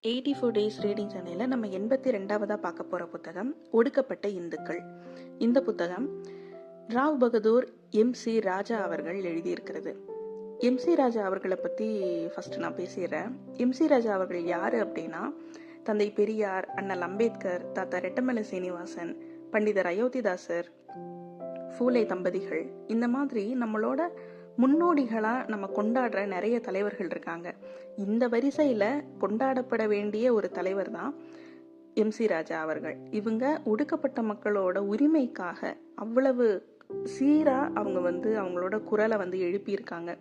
84 days reading சேனலில் நம்ம 82வதாக பார்க்க போகிற புத்தகம் ஒடுக்கப்பட்ட இந்துக்கள். இந்த புத்தகம் ராவ் பகதூர் MC ராஜா அவர்கள் எழுதியிருக்கிறது. MC ராஜா அவர்களை பற்றி ஃபர்ஸ்ட் நான் பேசிடுறேன். MC ராஜா அவர்கள் யார் அப்படின்னா, தந்தை பெரியார், அண்ணல் அம்பேத்கர், தாத்தா ரெட்டமலை சீனிவாசன், பண்டிதர் அயோத்திதாசர், பூலே தம்பதிகள், இந்த மாதிரி நம்மளோட முன்னோடிகளாக நம்ம கொண்டாடுற நிறைய தலைவர்கள் இருக்காங்க. இந்த வரிசையில் கொண்டாடப்பட வேண்டிய ஒரு தலைவர் தான் MC ராஜா அவர்கள். இவங்க ஒடுக்கப்பட்ட மக்களோட உரிமைக்காக அவ்வளவு சீராக அவங்க அவங்களோட குரலை எழுப்பியிருக்காங்க.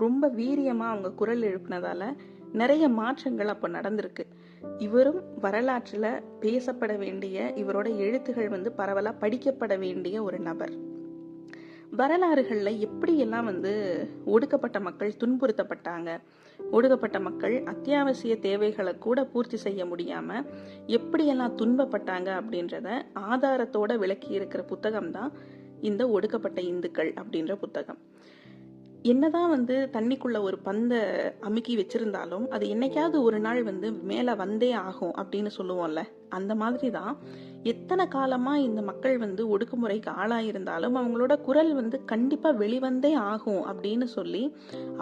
ரொம்ப வீரியமாக அவங்க குரல் எழுப்பினதால நிறைய மாற்றங்கள் அப்போ நடந்திருக்கு. இவரும் வரலாற்றில் பேசப்பட வேண்டிய, இவரோட எழுத்துகள் பரவலாக படிக்கப்பட வேண்டிய ஒரு நபர். வரலாறுகளில் எப்படியெல்லாம் ஒடுக்கப்பட்ட மக்கள் துன்புறுத்தப்பட்டாங்க, ஒடுக்கப்பட்ட மக்கள் அத்தியாவசிய தேவைகளை கூட பூர்த்தி செய்ய முடியாம எப்படியெல்லாம் துன்பப்பட்டாங்க அப்படின்றத ஆதாரத்தோட விளக்கி இருக்கிற புத்தகம் தான் இந்த ஒடுக்கப்பட்ட இந்துக்கள் அப்படின்ற புத்தகம். என்னதான் தண்ணிக்குள்ள ஒரு பந்தை அமுக்கி வச்சிருந்தாலும் அது என்னைக்காவது ஒரு நாள் மேல வந்தே ஆகும் அப்படின்னு சொல்லுவோம்ல, அந்த மாதிரி தான் எத்தனை காலமா இந்த மக்கள் ஒடுக்குமுறைக்கு ஆளாயிருந்தாலும் அவங்களோட குரல் கண்டிப்பா வெளிவந்தே ஆகும் அப்படின்னு சொல்லி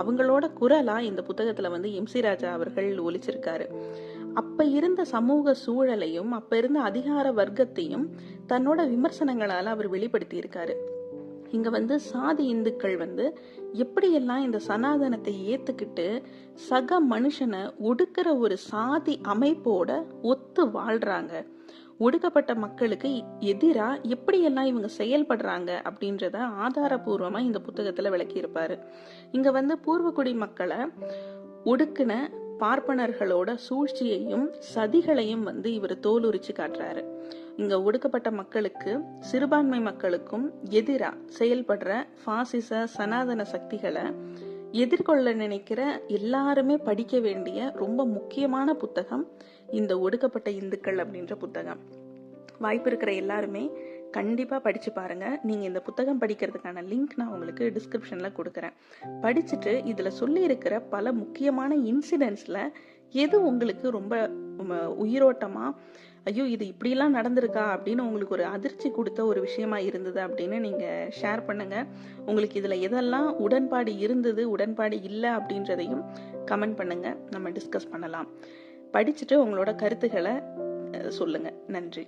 அவங்களோட குரலா இந்த புத்தகத்துல MC ராஜா அவர்கள் ஒலிச்சிருக்காரு. அப்ப இருந்த சமூக சூழலையும் அப்ப இருந்த அதிகார வர்க்கத்தையும் தன்னோட விமர்சனங்களால அவர் வெளிப்படுத்தி இருக்காரு. இங்க சாதி இந்துக்கள் எப்படியெல்லாம் இந்த சனாதனத்தை ஏத்துக்கிட்டு சக மனுஷனை ஒடுக்கிற ஒரு சாதி அமைப்போட ஒத்து வாழ்றாங்க, ஒடுக்கப்பட்ட மக்களுக்கு எதிரா எப்படியெல்லாம் இவங்க செயல்படுறாங்க அப்படின்றத ஆதாரபூர்வமா இந்த புத்தகத்துல விளக்கி இருப்பாரு. இங்க பூர்வக்குடி மக்களை ஒடுக்கின பார்ப்பனர்களோட சூழ்ச்சியையும் சதிகளையும் இவர் தோலுரிச்சு காட்டுறாரு. இங்க ஒடுக்கப்பட்ட மக்களுக்கு, சிறுபான்மை மக்களுக்கும் எதிரா செயல்படுற பாசிச சனாதன சக்திகளை எதிர்கொள்ள நினைக்கிற எல்லாருமே படிக்க வேண்டிய ரொம்ப முக்கியமான புத்தகம் இந்த ஒடுக்கப்பட்ட இந்துக்கள் அப்படின்ற புத்தகம். வாய்ப்பு இருக்கிற எல்லாருமே கண்டிப்பா படிச்சு பாருங்க. நீங்க இந்த புத்தகம் படிக்கிறதுக்கான லிங்க் நான் உங்களுக்கு டிஸ்கிரிப்ஷன்ல கொடுக்குறேன். படிச்சுட்டு இதுல சொல்லி இருக்கிற பல முக்கியமான இன்சிடென்ட்ஸ்ல எது உங்களுக்கு ரொம்ப உயிரோட்டமா, ஐயோ இது இப்படிலாம் நடந்திருக்கா அப்படின்னு உங்களுக்கு ஒரு அதிர்ச்சி கொடுத்த ஒரு விஷயமா இருந்தது அப்படின்னு நீங்க ஷேர் பண்ணுங்க. உங்களுக்கு இதுல எதெல்லாம் உடன்பாடு இருந்தது, உடன்பாடு இல்லை அப்படின்றதையும் கமெண்ட் பண்ணுங்க, நம்ம டிஸ்கஸ் பண்ணலாம். படிச்சுட்டு உங்களோட கருத்துக்களை சொல்லுங்க. நன்றி.